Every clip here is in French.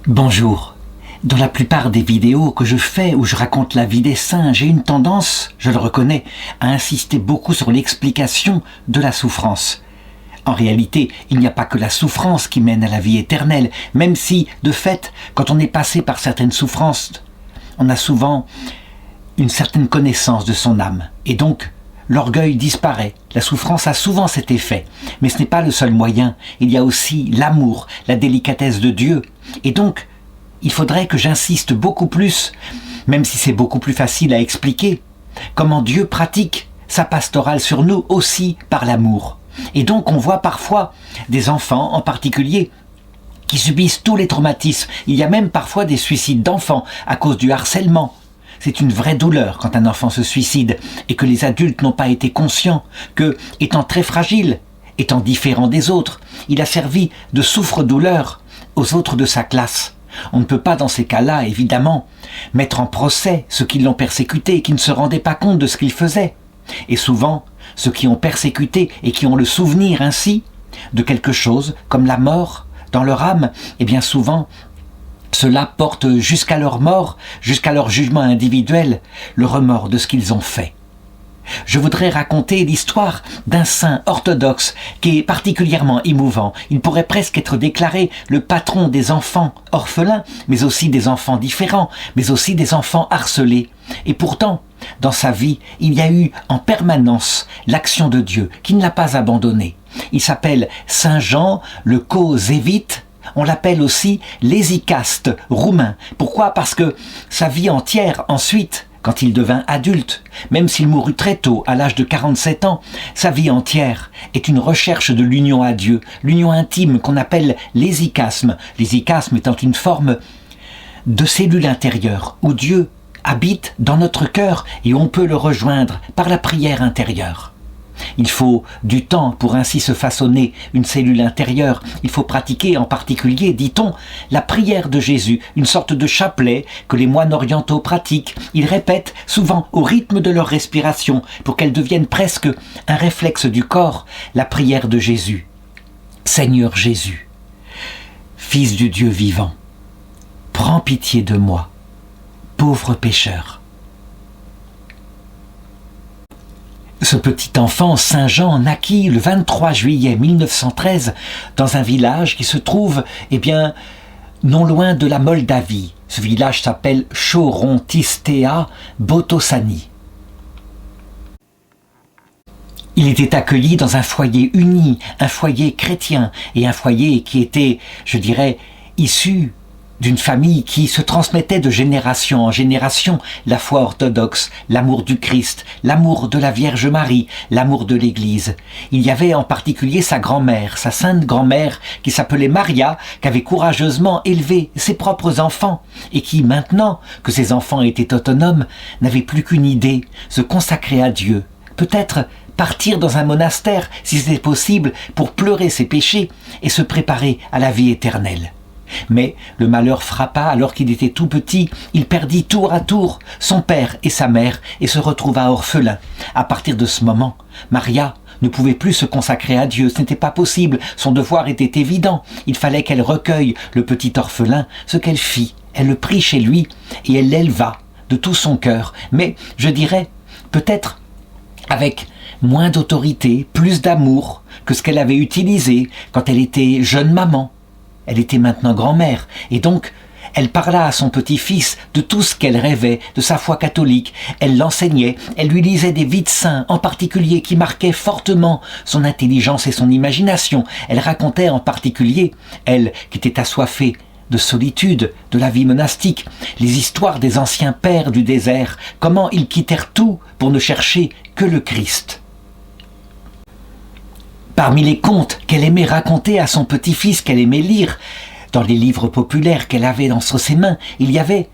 Bonjour. Dans la plupart des vidéos que je fais où je raconte la vie des saints, j'ai une tendance, je le reconnais, à insister beaucoup sur l'explication de la souffrance. En réalité, il n'y a pas que la souffrance qui mène à la vie éternelle, même si, de fait, quand on est passé par certaines souffrances, on a souvent une certaine connaissance de son âme. Et donc, l'orgueil disparaît. La souffrance a souvent cet effet. Mais ce n'est pas le seul moyen. Il y a aussi l'amour, la délicatesse de Dieu. Et donc, il faudrait que j'insiste beaucoup plus, même si c'est beaucoup plus facile à expliquer, comment Dieu pratique sa pastorale sur nous aussi par l'amour. Et donc, on voit parfois des enfants en particulier qui subissent tous les traumatismes. Il y a même parfois des suicides d'enfants à cause du harcèlement. C'est une vraie douleur quand un enfant se suicide et que les adultes n'ont pas été conscients que, étant très fragile, étant différent des autres, il a servi de souffre-douleur aux autres de sa classe. On ne peut pas dans ces cas-là, évidemment, mettre en procès ceux qui l'ont persécuté et qui ne se rendaient pas compte de ce qu'il faisait. Et souvent, ceux qui ont persécuté et qui ont le souvenir ainsi de quelque chose comme la mort dans leur âme, et bien souvent, cela porte jusqu'à leur mort, jusqu'à leur jugement individuel, le remords de ce qu'ils ont fait. Je voudrais raconter l'histoire d'un saint orthodoxe qui est particulièrement émouvant. Il pourrait presque être déclaré le patron des enfants orphelins, mais aussi des enfants différents, mais aussi des enfants harcelés. Et pourtant, dans sa vie, il y a eu en permanence l'action de Dieu qui ne l'a pas abandonné. Il s'appelle Saint Jean le Causévite. On l'appelle aussi l'hésychaste roumain. Pourquoi ? Parce que sa vie entière, ensuite, quand il devint adulte, même s'il mourut très tôt, à l'âge de 47 ans, sa vie entière est une recherche de l'union à Dieu, l'union intime qu'on appelle l'hésychasme. L'hésychasme étant une forme de cellule intérieure où Dieu habite dans notre cœur et on peut le rejoindre par la prière intérieure. Il faut du temps pour ainsi se façonner une cellule intérieure. Il faut pratiquer en particulier, dit-on, la prière de Jésus, une sorte de chapelet que les moines orientaux pratiquent. Ils répètent souvent au rythme de leur respiration pour qu'elle devienne presque un réflexe du corps, la prière de Jésus. Seigneur Jésus, Fils du Dieu vivant, prends pitié de moi, pauvre pécheur. Ce petit enfant, Saint Jean, naquit le 23 juillet 1913 dans un village qui se trouve, non loin de la Moldavie. Ce village s'appelle Chorontistea Botoșani. Il était accueilli dans un foyer uni, un foyer chrétien et un foyer qui était, je dirais, issu d'une famille qui se transmettait de génération en génération la foi orthodoxe, l'amour du Christ, l'amour de la Vierge Marie, l'amour de l'Église. Il y avait en particulier sa grand-mère, sa sainte grand-mère, qui s'appelait Maria, qui avait courageusement élevé ses propres enfants et qui, maintenant que ses enfants étaient autonomes, n'avait plus qu'une idée, se consacrer à Dieu. Peut-être partir dans un monastère, si c'était possible, pour pleurer ses péchés et se préparer à la vie éternelle. Mais le malheur frappa alors qu'il était tout petit, il perdit tour à tour son père et sa mère et se retrouva orphelin. À partir de ce moment, Maria ne pouvait plus se consacrer à Dieu, ce n'était pas possible, son devoir était évident, il fallait qu'elle recueille le petit orphelin, ce qu'elle fit, elle le prit chez lui et elle l'éleva de tout son cœur, mais je dirais peut-être avec moins d'autorité, plus d'amour que ce qu'elle avait utilisé quand elle était jeune maman. Elle était maintenant grand-mère, et donc elle parla à son petit-fils de tout ce qu'elle rêvait, de sa foi catholique. Elle l'enseignait, elle lui lisait des vies de saints, en particulier, qui marquaient fortement son intelligence et son imagination. Elle racontait en particulier, elle qui était assoiffée de solitude, de la vie monastique, les histoires des anciens pères du désert, comment ils quittèrent tout pour ne chercher que le Christ. Parmi les contes qu'elle aimait raconter à son petit-fils, qu'elle aimait lire, dans les livres populaires qu'elle avait entre ses mains, il y avait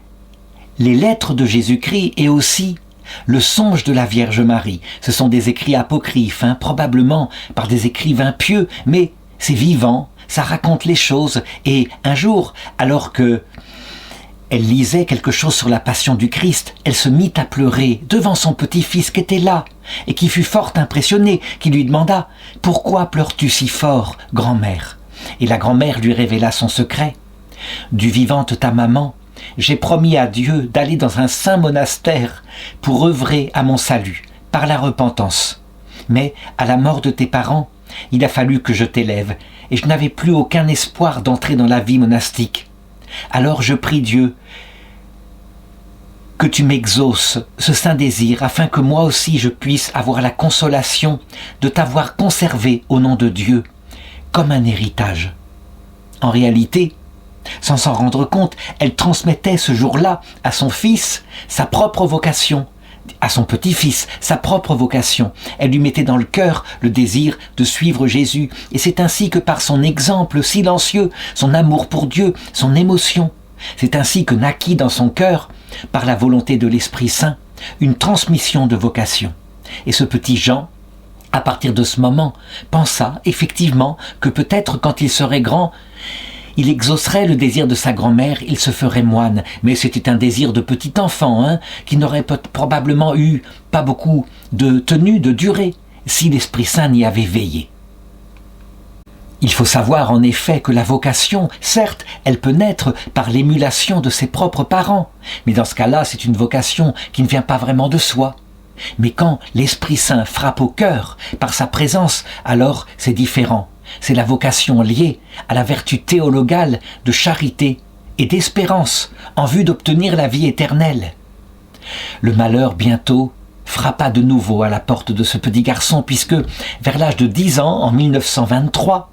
les lettres de Jésus-Christ et aussi le songe de la Vierge Marie. Ce sont des écrits apocryphes, probablement par des écrivains pieux, mais c'est vivant, ça raconte les choses. Et un jour, alors que elle lisait quelque chose sur la passion du Christ, elle se mit à pleurer devant son petit-fils qui était là et qui fut fort impressionné, qui lui demanda « Pourquoi pleures-tu si fort, grand-mère ?» Et la grand-mère lui révéla son secret. Du vivant de ta maman, j'ai promis à Dieu d'aller dans un saint monastère pour œuvrer à mon salut, par la repentance. Mais, à la mort de tes parents, il a fallu que je t'élève, et je n'avais plus aucun espoir d'entrer dans la vie monastique. Alors je prie Dieu que tu m'exauces ce saint désir, afin que moi aussi je puisse avoir la consolation de t'avoir conservé au nom de Dieu, comme un héritage. En réalité, sans s'en rendre compte, elle transmettait ce jour-là à son fils sa propre vocation, à son petit-fils sa propre vocation. Elle lui mettait dans le cœur le désir de suivre Jésus, et c'est ainsi que par son exemple silencieux, son amour pour Dieu, son émotion, c'est ainsi que naquit dans son cœur, par la volonté de l'Esprit Saint, une transmission de vocation. Et ce petit Jean, à partir de ce moment, pensa effectivement que peut-être quand il serait grand, il exaucerait le désir de sa grand-mère, il se ferait moine. Mais c'était un désir de petit enfant, qui n'aurait probablement eu pas beaucoup de tenue, de durée, si l'Esprit Saint n'y avait veillé. Il faut savoir en effet que la vocation, certes, elle peut naître par l'émulation de ses propres parents, mais dans ce cas-là, c'est une vocation qui ne vient pas vraiment de soi. Mais quand l'Esprit Saint frappe au cœur par sa présence, alors c'est différent. C'est la vocation liée à la vertu théologale de charité et d'espérance en vue d'obtenir la vie éternelle. Le malheur bientôt frappa de nouveau à la porte de ce petit garçon puisque, vers l'âge de 10 ans, en 1923,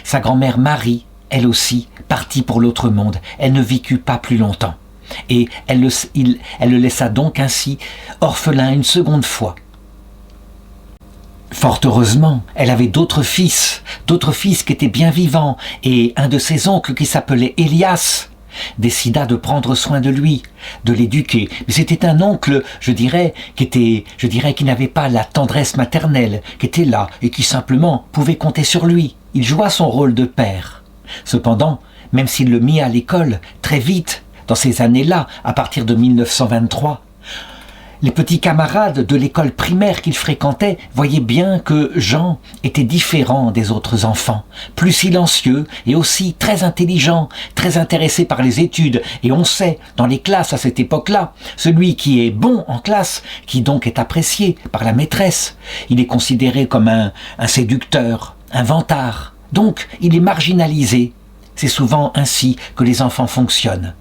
sa grand-mère Marie, elle aussi, partit pour l'autre monde. Elle ne vécut pas plus longtemps. Et elle le laissa donc ainsi orphelin une seconde fois. Fort heureusement, elle avait d'autres fils qui étaient bien vivants, et un de ses oncles qui s'appelait Elias décida de prendre soin de lui, de l'éduquer. Mais c'était un oncle, qui n'avait pas la tendresse maternelle, qui était là et qui simplement pouvait compter sur lui. Il joua son rôle de père. Cependant, même s'il le mit à l'école très vite, dans ces années-là, à partir de 1923, les petits camarades de l'école primaire qu'il fréquentait voyaient bien que Jean était différent des autres enfants, plus silencieux et aussi très intelligent, très intéressé par les études. Et on sait, dans les classes à cette époque-là, celui qui est bon en classe, qui donc est apprécié par la maîtresse, il est considéré comme un séducteur, un vantard. Donc, il est marginalisé. C'est souvent ainsi que les enfants fonctionnent.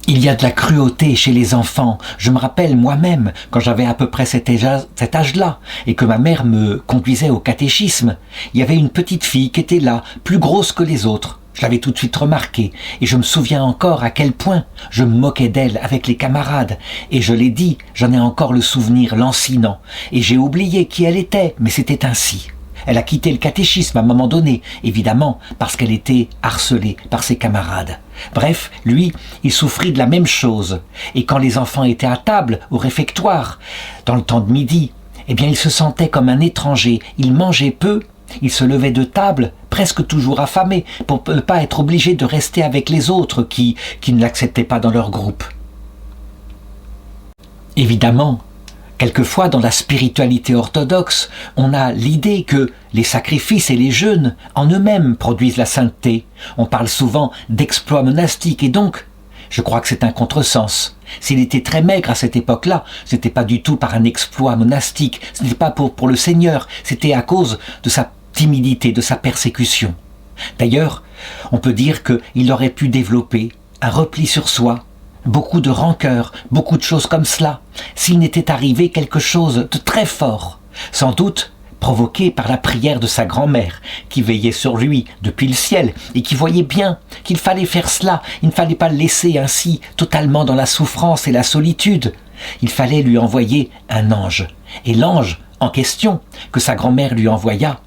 Il y a de la cruauté chez les enfants. Je me rappelle moi-même, quand j'avais à peu près cet âge-là, et que ma mère me conduisait au catéchisme, il y avait une petite fille qui était là, plus grosse que les autres. Je l'avais tout de suite remarqué, et je me souviens encore à quel point je me moquais d'elle avec les camarades. Et je l'ai dit, j'en ai encore le souvenir lancinant, et j'ai oublié qui elle était, mais c'était ainsi. Elle a quitté le catéchisme à un moment donné, évidemment, parce qu'elle était harcelée par ses camarades. Bref, lui, il souffrit de la même chose. Et quand les enfants étaient à table, au réfectoire, dans le temps de midi, eh bien, il se sentait comme un étranger. Il mangeait peu, il se levait de table, presque toujours affamé, pour ne pas être obligé de rester avec les autres qui ne l'acceptaient pas dans leur groupe. Évidemment, quelquefois, dans la spiritualité orthodoxe, on a l'idée que les sacrifices et les jeûnes, en eux-mêmes, produisent la sainteté. On parle souvent d'exploit monastique, et donc, je crois que c'est un contresens. S'il était très maigre à cette époque-là, ce n'était pas du tout par un exploit monastique, ce n'était pas pour le Seigneur, c'était à cause de sa timidité, de sa persécution. D'ailleurs, on peut dire qu'il aurait pu développer un repli sur soi, beaucoup de rancœur, beaucoup de choses comme cela, s'il n'était arrivé quelque chose de très fort, sans doute provoqué par la prière de sa grand-mère, qui veillait sur lui depuis le ciel et qui voyait bien qu'il fallait faire cela, il ne fallait pas le laisser ainsi totalement dans la souffrance et la solitude, il fallait lui envoyer un ange. Et l'ange en question, que sa grand-mère lui envoya,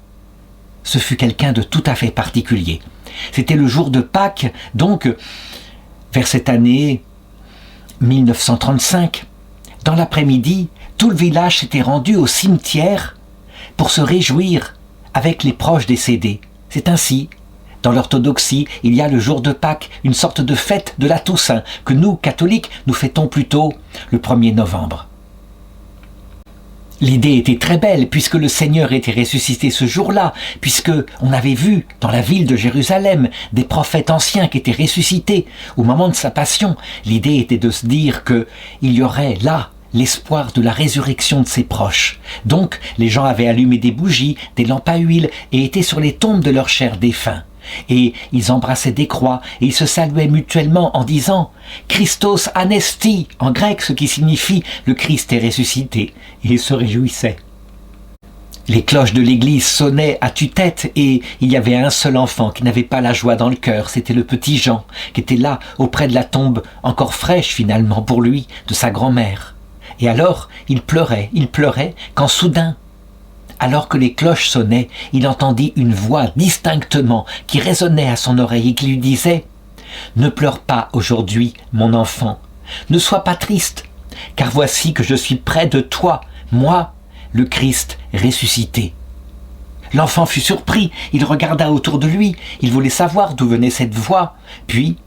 ce fut quelqu'un de tout à fait particulier. C'était le jour de Pâques, donc vers cette année 1935, dans l'après-midi, tout le village s'était rendu au cimetière pour se réjouir avec les proches décédés. C'est ainsi, dans l'orthodoxie, il y a le jour de Pâques, une sorte de fête de la Toussaint, que nous, catholiques, nous fêtons plutôt le 1er novembre. L'idée était très belle, puisque le Seigneur était ressuscité ce jour-là, puisque on avait vu dans la ville de Jérusalem des prophètes anciens qui étaient ressuscités au moment de sa passion. L'idée était de se dire que il y aurait là l'espoir de la résurrection de ses proches. Donc, les gens avaient allumé des bougies, des lampes à huile et étaient sur les tombes de leurs chers défunts. Et ils embrassaient des croix et ils se saluaient mutuellement en disant « Christos anesti » en grec, ce qui signifie « le Christ est ressuscité » et ils se réjouissaient. Les cloches de l'église sonnaient à tue-tête et il y avait un seul enfant qui n'avait pas la joie dans le cœur, c'était le petit Jean qui était là auprès de la tombe encore fraîche finalement pour lui de sa grand-mère. Et alors il pleurait quand soudain, alors que les cloches sonnaient, il entendit une voix distinctement qui résonnait à son oreille et qui lui disait « Ne pleure pas aujourd'hui, mon enfant, ne sois pas triste, car voici que je suis près de toi, moi, le Christ ressuscité. » L'enfant fut surpris, il regarda autour de lui, il voulait savoir d'où venait cette voix, puis,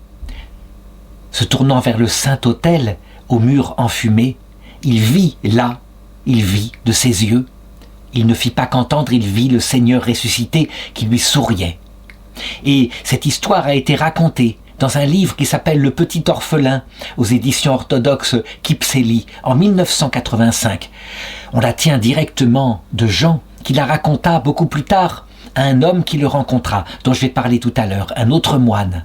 se tournant vers le Saint-Autel, au mur enfumé, il vit de ses yeux. Il ne fit pas qu'entendre, il vit le Seigneur ressuscité qui lui souriait. Et cette histoire a été racontée dans un livre qui s'appelle Le Petit Orphelin, aux éditions orthodoxes Kypseli, en 1985. On la tient directement de Jean, qui la raconta beaucoup plus tard à un homme qui le rencontra, dont je vais parler tout à l'heure, un autre moine.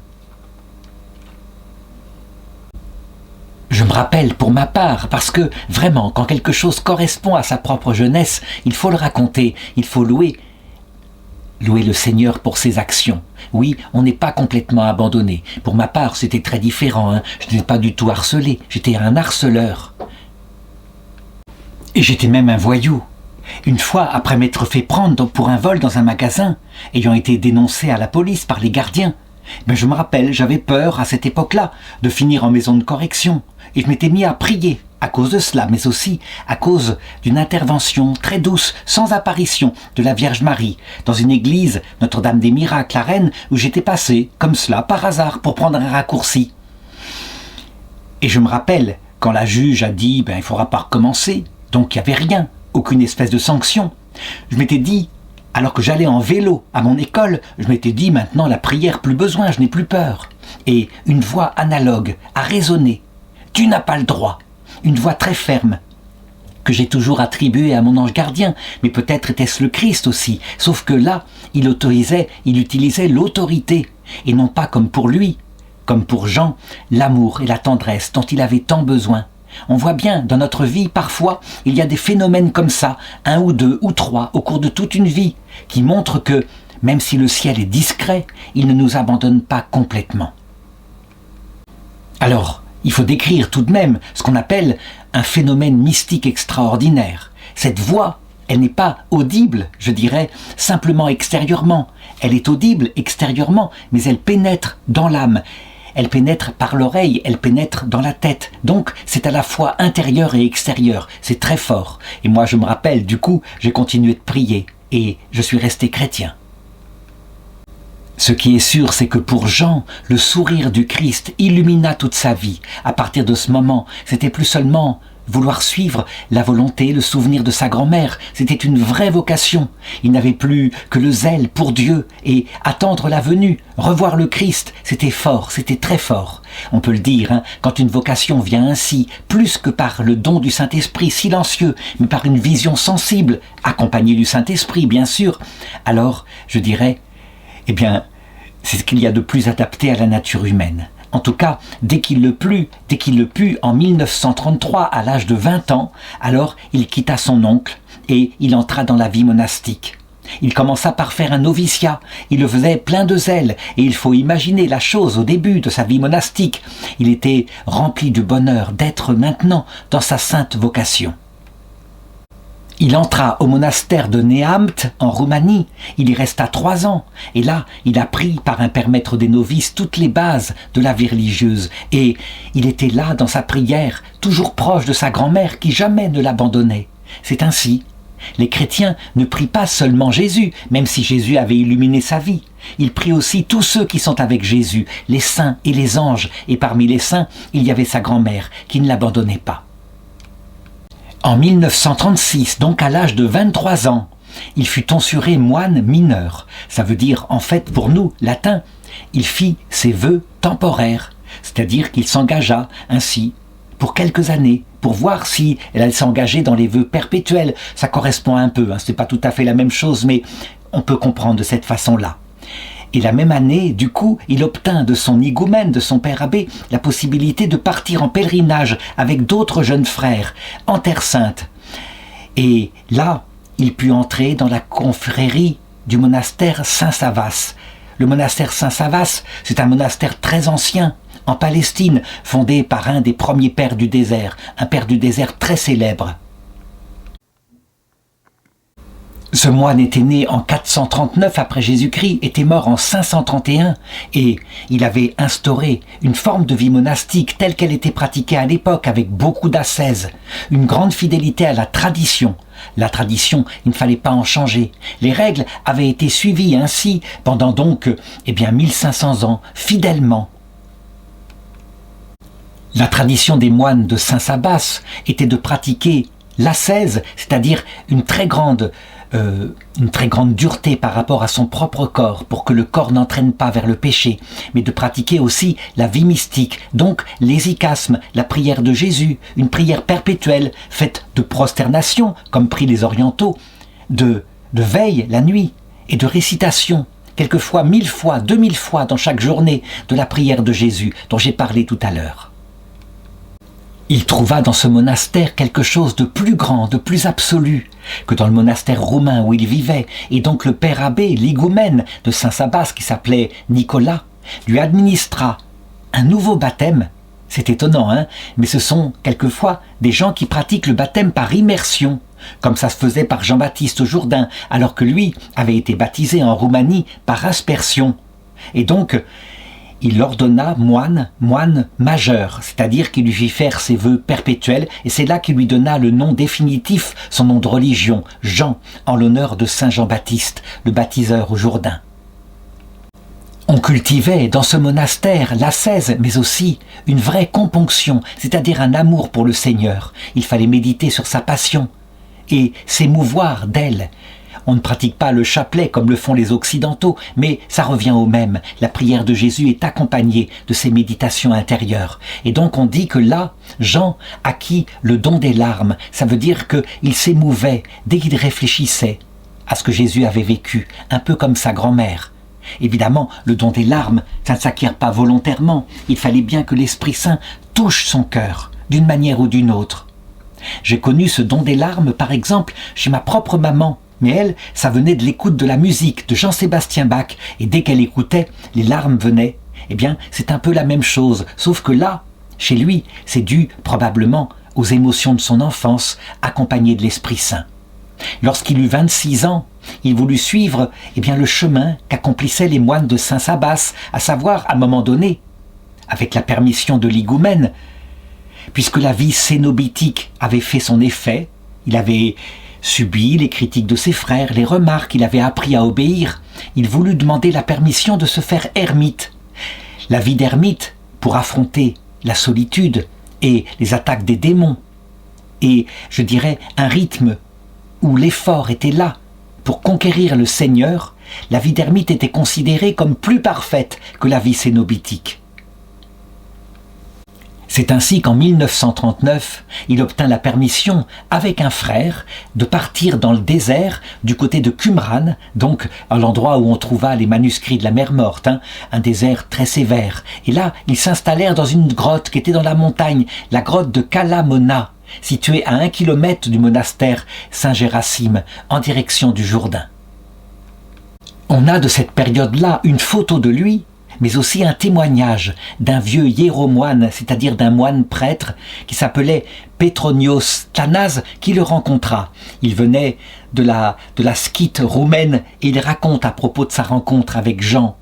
Je me rappelle pour ma part, parce que vraiment, quand quelque chose correspond à sa propre jeunesse, il faut le raconter, il faut louer le Seigneur pour ses actions. Oui, on n'est pas complètement abandonné. Pour ma part, c'était très différent. Je n'étais pas du tout harcelé, j'étais un harceleur. Et j'étais même un voyou. Une fois, après m'être fait prendre pour un vol dans un magasin, ayant été dénoncé à la police par les gardiens, je me rappelle, j'avais peur à cette époque-là de finir en maison de correction. Et je m'étais mis à prier à cause de cela, mais aussi à cause d'une intervention très douce, sans apparition, de la Vierge Marie, dans une église Notre-Dame des Miracles à Rennes, où j'étais passé, comme cela, par hasard, pour prendre un raccourci. Et je me rappelle, quand la juge a dit « il ne faudra pas recommencer », donc il n'y avait rien, aucune espèce de sanction, je m'étais dit, alors que j'allais en vélo à mon école, je m'étais dit maintenant la prière, plus besoin, je n'ai plus peur. Et une voix analogue a résonné. Tu n'as pas le droit. Une voix très ferme, que j'ai toujours attribuée à mon ange gardien, mais peut-être était-ce le Christ aussi, sauf que là, il utilisait l'autorité, et non pas comme pour lui, comme pour Jean, l'amour et la tendresse dont il avait tant besoin. On voit bien, dans notre vie, parfois, il y a des phénomènes comme ça, 1 ou 2 ou 3, au cours de toute une vie, qui montrent que, même si le ciel est discret, il ne nous abandonne pas complètement. Alors, il faut décrire tout de même ce qu'on appelle un phénomène mystique extraordinaire. Cette voix, elle n'est pas audible, je dirais, simplement extérieurement. Elle est audible extérieurement, mais elle pénètre dans l'âme. Elle pénètre par l'oreille, elle pénètre dans la tête. Donc, c'est à la fois intérieur et extérieur. C'est très fort. Et moi, je me rappelle, du coup, j'ai continué de prier. Et je suis resté chrétien. Ce qui est sûr, c'est que pour Jean, le sourire du Christ illumina toute sa vie. À partir de ce moment, c'était plus seulement vouloir suivre la volonté, le souvenir de sa grand-mère. C'était une vraie vocation. Il n'avait plus que le zèle pour Dieu et attendre la venue. Revoir le Christ, c'était fort, c'était très fort. On peut le dire, quand une vocation vient ainsi, plus que par le don du Saint-Esprit silencieux, mais par une vision sensible, accompagnée du Saint-Esprit, bien sûr, alors, je dirais, c'est ce qu'il y a de plus adapté à la nature humaine. En tout cas, dès qu'il le put, en 1933, à l'âge de 20 ans, alors il quitta son oncle et il entra dans la vie monastique. Il commença par faire un noviciat, il le faisait plein de zèle, et il faut imaginer la chose au début de sa vie monastique. Il était rempli du bonheur d'être maintenant dans sa sainte vocation. Il entra au monastère de Neamt, en Roumanie. Il y resta 3 ans. Et là, il apprit par un père maître des novices toutes les bases de la vie religieuse. Et il était là dans sa prière, toujours proche de sa grand-mère qui jamais ne l'abandonnait. C'est ainsi. Les chrétiens ne prient pas seulement Jésus, même si Jésus avait illuminé sa vie. Ils prient aussi tous ceux qui sont avec Jésus, les saints et les anges. Et parmi les saints, il y avait sa grand-mère qui ne l'abandonnait pas. En 1936, donc à l'âge de 23 ans, il fut tonsuré moine mineur. Ça veut dire, en fait, pour nous, latin, il fit ses vœux temporaires, c'est-à-dire qu'il s'engagea ainsi pour quelques années, pour voir si elle allait s'engager dans les vœux perpétuels. Ça correspond un peu, c'est pas tout à fait la même chose, mais on peut comprendre de cette façon-là. Et la même année, du coup, il obtint de son higoumène, de son père abbé, la possibilité de partir en pèlerinage avec d'autres jeunes frères en Terre Sainte. Et là, il put entrer dans la confrérie du monastère Saint-Savas. Le monastère Saint-Savas, c'est un monastère très ancien, en Palestine, fondé par un des premiers pères du désert, un père du désert très célèbre. Ce moine était né en 439 après Jésus-Christ, était mort en 531 et il avait instauré une forme de vie monastique telle qu'elle était pratiquée à l'époque avec beaucoup d'ascèse, une grande fidélité à la tradition. La tradition, il ne fallait pas en changer. Les règles avaient été suivies ainsi pendant donc 1500 ans, fidèlement. La tradition des moines de Saint-Sabas était de pratiquer l'ascèse, c'est-à-dire une très grande dureté par rapport à son propre corps pour que le corps n'entraîne pas vers le péché, mais de pratiquer aussi la vie mystique, donc l'hésychasme, la prière de Jésus, une prière perpétuelle faite de prosternation, comme prient les orientaux, de veille la nuit et de récitation, quelquefois 1000 fois, 2000 fois dans chaque journée de la prière de Jésus dont j'ai parlé tout à l'heure. Il trouva dans ce monastère quelque chose de plus grand, de plus absolu que dans le monastère roumain où il vivait, et donc le père abbé, l'higoumène de Saint-Sabas qui s'appelait Nicolas, lui administra un nouveau baptême. C'est étonnant, mais ce sont quelquefois des gens qui pratiquent le baptême par immersion, comme ça se faisait par Jean-Baptiste au Jourdain, alors que lui avait été baptisé en Roumanie par aspersion. Et donc, il l'ordonna moine majeur, c'est-à-dire qu'il lui fit faire ses vœux perpétuels, et c'est là qu'il lui donna le nom définitif, son nom de religion, Jean, en l'honneur de Saint Jean-Baptiste, le baptiseur au Jourdain. On cultivait dans ce monastère l'ascèse, mais aussi une vraie componction, c'est-à-dire un amour pour le Seigneur. Il fallait méditer sur sa passion et s'émouvoir d'elle. On ne pratique pas le chapelet comme le font les Occidentaux, mais ça revient au même. La prière de Jésus est accompagnée de ces méditations intérieures. Et donc on dit que là, Jean acquit le don des larmes. Ça veut dire qu'il s'émouvait dès qu'il réfléchissait à ce que Jésus avait vécu, un peu comme sa grand-mère. Évidemment, le don des larmes, ça ne s'acquiert pas volontairement. Il fallait bien que l'Esprit Saint touche son cœur, d'une manière ou d'une autre. J'ai connu ce don des larmes, par exemple, chez ma propre maman. Mais elle, ça venait de l'écoute de la musique de Jean-Sébastien Bach, et dès qu'elle écoutait, les larmes venaient. Eh bien, c'est un peu la même chose, sauf que là, chez lui, c'est dû probablement aux émotions de son enfance, accompagnées de l'Esprit Saint. Lorsqu'il eut 26 ans, il voulut suivre le chemin qu'accomplissaient les moines de Saint-Sabas, à savoir, à un moment donné, avec la permission de l'higoumène, puisque la vie cénobitique avait fait son effet, il avait subi les critiques de ses frères, les remarques, il avait appris à obéir. Il voulut demander la permission de se faire ermite. La vie d'ermite, pour affronter la solitude et les attaques des démons, et, je dirais, un rythme où l'effort était là pour conquérir le Seigneur, la vie d'ermite était considérée comme plus parfaite que la vie cénobitique. C'est ainsi qu'en 1939, il obtint la permission, avec un frère, de partir dans le désert du côté de Qumran, donc à l'endroit où on trouva les manuscrits de la mer Morte, un désert très sévère. Et là, ils s'installèrent dans une grotte qui était dans la montagne, la grotte de Kala Mona, située à 1 kilomètre du monastère Saint-Gérasime, en direction du Jourdain. On a de cette période-là une photo de lui, mais aussi un témoignage d'un vieux hiéromoine, c'est-à-dire d'un moine prêtre, qui s'appelait Petronios Tanaz, qui le rencontra. Il venait de la Skythe roumaine et il raconte à propos de sa rencontre avec Jean.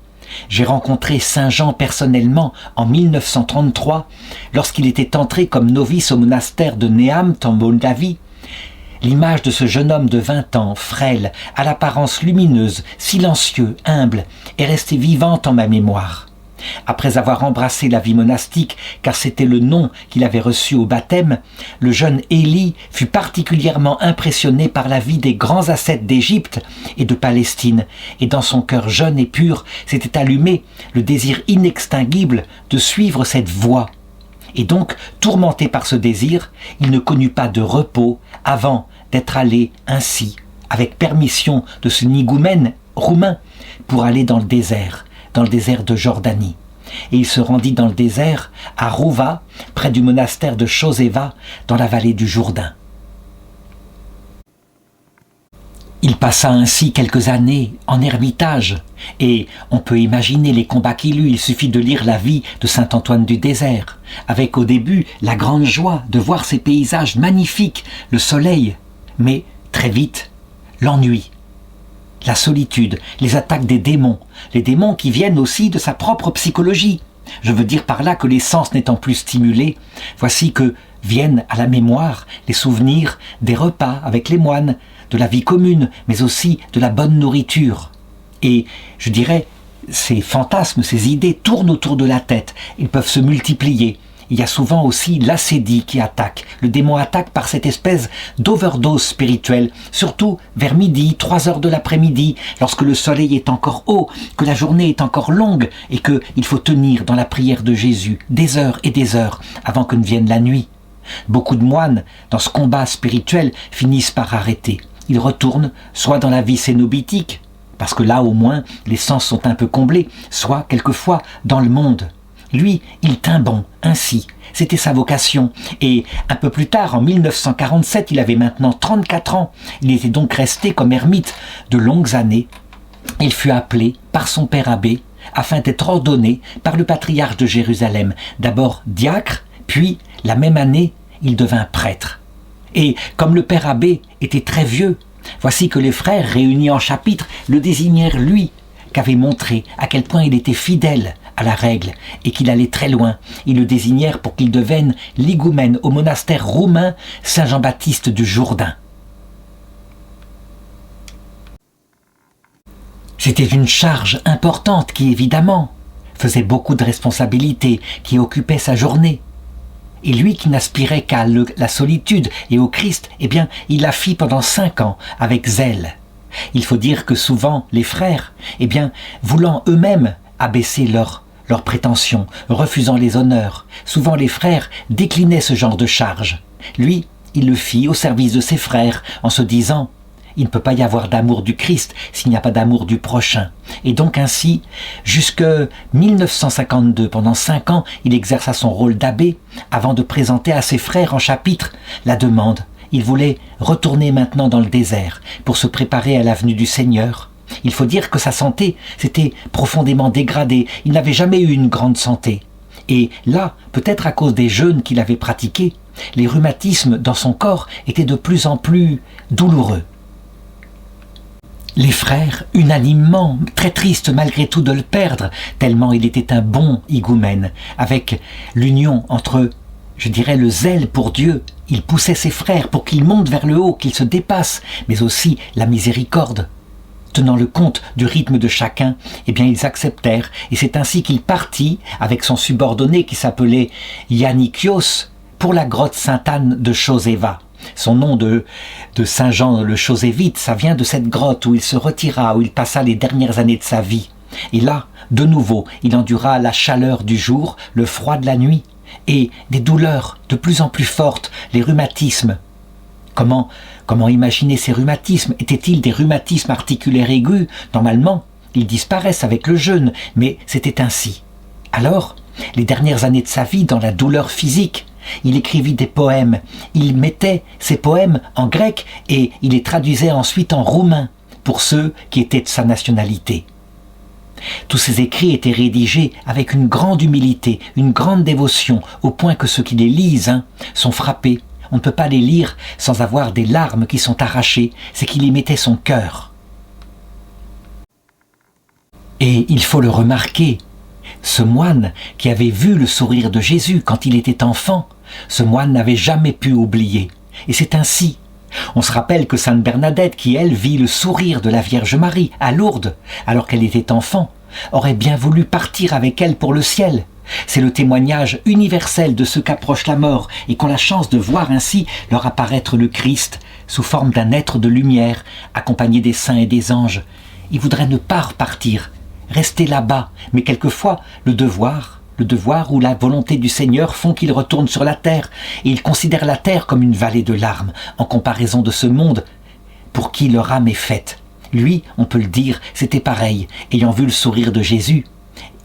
J'ai rencontré Saint Jean personnellement en 1933, lorsqu'il était entré comme novice au monastère de Neamt en Moldavie. L'image de ce jeune homme de 20 ans, frêle, à l'apparence lumineuse, silencieux, humble, est restée vivante en ma mémoire. Après avoir embrassé la vie monastique, car c'était le nom qu'il avait reçu au baptême, le jeune Élie fut particulièrement impressionné par la vie des grands ascètes d'Égypte et de Palestine, et dans son cœur jeune et pur s'était allumé le désir inextinguible de suivre cette voie. Et donc, tourmenté par ce désir, il ne connut pas de repos avant d'être allé ainsi, avec permission de ce nigoumène roumain, pour aller dans le désert de Jordanie. Et il se rendit dans le désert, à Rouva, près du monastère de Choseva, dans la vallée du Jourdain. Il passa ainsi quelques années en ermitage, et on peut imaginer les combats qu'il eut. Il suffit de lire la vie de saint Antoine du désert, avec au début la grande joie de voir ces paysages magnifiques, le soleil, mais très vite, l'ennui, la solitude, les attaques des démons, les démons qui viennent aussi de sa propre psychologie. Je veux dire par là que les sens n'étant plus stimulés, voici que viennent à la mémoire les souvenirs des repas avec les moines, de la vie commune, mais aussi de la bonne nourriture. Et je dirais, ces fantasmes, ces idées tournent autour de la tête, ils peuvent se multiplier. Il y a souvent aussi l'acédie qui attaque. Le démon attaque par cette espèce d'overdose spirituelle, surtout vers midi, 3 heures de l'après-midi, lorsque le soleil est encore haut, que la journée est encore longue et qu'il faut tenir dans la prière de Jésus des heures et des heures avant que ne vienne la nuit. Beaucoup de moines, dans ce combat spirituel, finissent par arrêter. Ils retournent soit dans la vie cénobitique, parce que là au moins les sens sont un peu comblés, soit quelquefois dans le monde. Lui, il tint bon, ainsi. C'était sa vocation. Et un peu plus tard, en 1947, il avait maintenant 34 ans. Il était donc resté comme ermite de longues années. Il fut appelé par son père abbé afin d'être ordonné par le patriarche de Jérusalem. D'abord diacre, puis, la même année, il devint prêtre. Et comme le père abbé était très vieux, voici que les frères réunis en chapitre le désignèrent lui, qu'avait montré à quel point il était fidèle à la règle et qu'il allait très loin. Ils le désignèrent pour qu'il devienne l'igoumène au monastère roumain Saint-Jean-Baptiste du Jourdain. C'était une charge importante qui, évidemment, faisait beaucoup de responsabilités, qui occupait sa journée. Et lui qui n'aspirait qu'à la solitude et au Christ, eh bien, il la fit pendant 5 ans avec zèle. Il faut dire que souvent, les frères, eh bien, voulant eux-mêmes abaisser leurs prétentions, refusant les honneurs, souvent les frères déclinaient ce genre de charge. Lui, il le fit au service de ses frères, en se disant « Il ne peut pas y avoir d'amour du Christ s'il n'y a pas d'amour du prochain ». Et donc ainsi, jusque 1952, pendant 5 ans, il exerça son rôle d'abbé avant de présenter à ses frères en chapitre la demande. Il voulait retourner maintenant dans le désert pour se préparer à la venue du Seigneur. Il faut dire que sa santé s'était profondément dégradée. Il n'avait jamais eu une grande santé. Et là, peut-être à cause des jeûnes qu'il avait pratiqués, les rhumatismes dans son corps étaient de plus en plus douloureux. Les frères, unanimement, très tristes malgré tout de le perdre, tellement il était un bon higoumène, avec l'union entre, je dirais, le zèle pour Dieu. Il poussait ses frères pour qu'ils montent vers le haut, qu'ils se dépassent, mais aussi la miséricorde. Tenant le compte du rythme de chacun, eh bien ils acceptèrent, et c'est ainsi qu'il partit avec son subordonné qui s'appelait Yannikios pour la grotte Sainte-Anne de Choseva. Son nom de Saint Jean le Chosévite, ça vient de cette grotte où il se retira, où il passa les dernières années de sa vie. Et là, de nouveau, il endura la chaleur du jour, le froid de la nuit, et des douleurs de plus en plus fortes, les rhumatismes. Comment imaginer ces rhumatismes? Étaient-ils des rhumatismes articulaires aigus? Normalement, ils disparaissent avec le jeûne, mais c'était ainsi. Alors, les dernières années de sa vie, dans la douleur physique, il écrivit des poèmes. Il mettait ces poèmes en grec et il les traduisait ensuite en roumain pour ceux qui étaient de sa nationalité. Tous ces écrits étaient rédigés avec une grande humilité, une grande dévotion, au point que ceux qui les lisent sont frappés. On ne peut pas les lire sans avoir des larmes qui sont arrachées, c'est qu'il y mettait son cœur. Et il faut le remarquer, ce moine qui avait vu le sourire de Jésus quand il était enfant, ce moine n'avait jamais pu oublier. Et c'est ainsi. On se rappelle que sainte Bernadette, qui elle vit le sourire de la Vierge Marie à Lourdes, alors qu'elle était enfant, aurait bien voulu partir avec elle pour le ciel. C'est le témoignage universel de ceux qu'approche la mort et qu'ont la chance de voir ainsi leur apparaître le Christ sous forme d'un être de lumière, accompagné des saints et des anges. Ils voudraient ne pas repartir, rester là-bas, mais quelquefois le devoir ou la volonté du Seigneur font qu'ils retournent sur la terre, et ils considèrent la terre comme une vallée de larmes en comparaison de ce monde pour qui leur âme est faite. Lui, on peut le dire, c'était pareil, ayant vu le sourire de Jésus.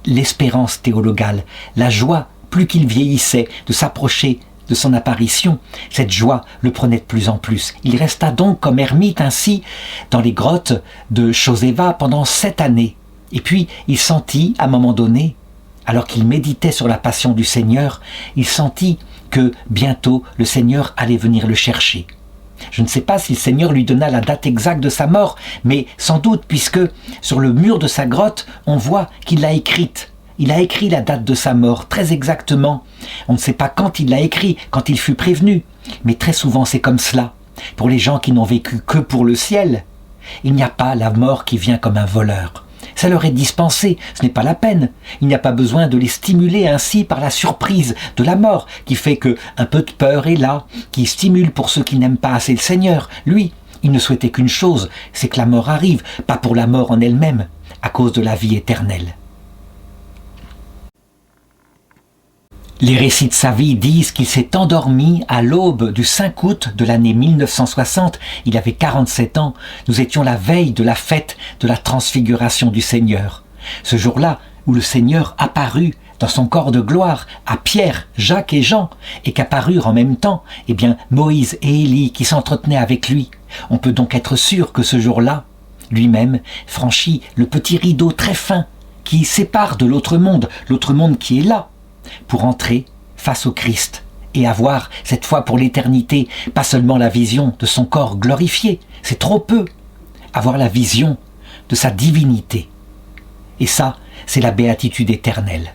L'espérance théologale, la joie, plus qu'il vieillissait, de s'approcher de son apparition, cette joie le prenait de plus en plus. Il resta donc comme ermite ainsi dans les grottes de Joseva pendant 7 années. Et puis il sentit, à un moment donné, alors qu'il méditait sur la passion du Seigneur, il sentit que bientôt le Seigneur allait venir le chercher. Je ne sais pas si le Seigneur lui donna la date exacte de sa mort, mais sans doute, puisque sur le mur de sa grotte, on voit qu'il l'a écrite. Il a écrit la date de sa mort, très exactement. On ne sait pas quand il l'a écrit, quand il fut prévenu, mais très souvent c'est comme cela. Pour les gens qui n'ont vécu que pour le ciel, il n'y a pas la mort qui vient comme un voleur. Ça leur est dispensé, ce n'est pas la peine. Il n'y a pas besoin de les stimuler ainsi par la surprise de la mort, qui fait que un peu de peur est là, qui stimule pour ceux qui n'aiment pas assez le Seigneur. Lui, il ne souhaitait qu'une chose, c'est que la mort arrive, pas pour la mort en elle-même, à cause de la vie éternelle. Les récits de sa vie disent qu'il s'est endormi à l'aube du 5 août de l'année 1960. Il avait 47 ans. Nous étions la veille de la fête de la transfiguration du Seigneur. Ce jour-là où le Seigneur apparut dans son corps de gloire à Pierre, Jacques et Jean, et qu'apparurent en même temps, Moïse et Élie qui s'entretenaient avec lui. On peut donc être sûr que ce jour-là, lui-même franchit le petit rideau très fin qui sépare de l'autre monde qui est là, pour entrer face au Christ et avoir, cette fois pour l'éternité, pas seulement la vision de son corps glorifié, c'est trop peu, avoir la vision de sa divinité. Et ça, c'est la béatitude éternelle.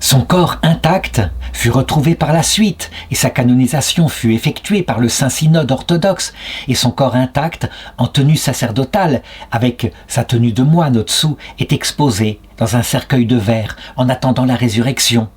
Son corps intact fut retrouvé par la suite et sa canonisation fut effectuée par le Saint-Synode orthodoxe, et son corps intact, en tenue sacerdotale, avec sa tenue de moine au-dessous, est exposé dans un cercueil de verre en attendant la résurrection.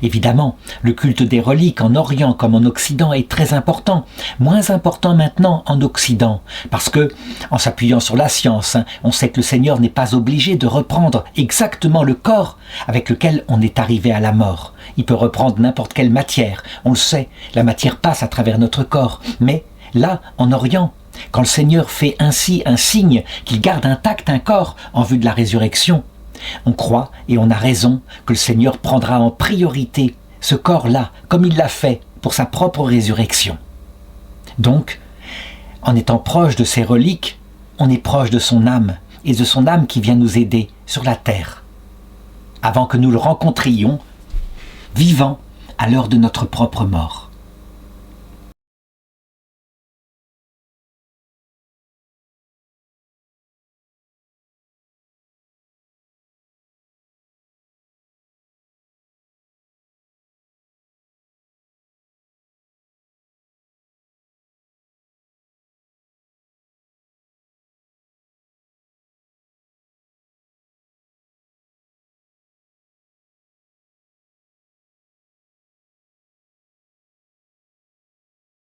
Évidemment, le culte des reliques en Orient comme en Occident est très important, moins important maintenant en Occident, parce que, en s'appuyant sur la science, on sait que le Seigneur n'est pas obligé de reprendre exactement le corps avec lequel on est arrivé à la mort. Il peut reprendre n'importe quelle matière, on le sait, la matière passe à travers notre corps, mais là, en Orient, quand le Seigneur fait ainsi un signe qu'il garde intact un corps en vue de la résurrection, on croit, et on a raison, que le Seigneur prendra en priorité ce corps-là, comme il l'a fait pour sa propre résurrection. Donc, en étant proche de ces reliques, on est proche de son âme, et de son âme qui vient nous aider sur la terre, avant que nous le rencontrions, vivant à l'heure de notre propre mort.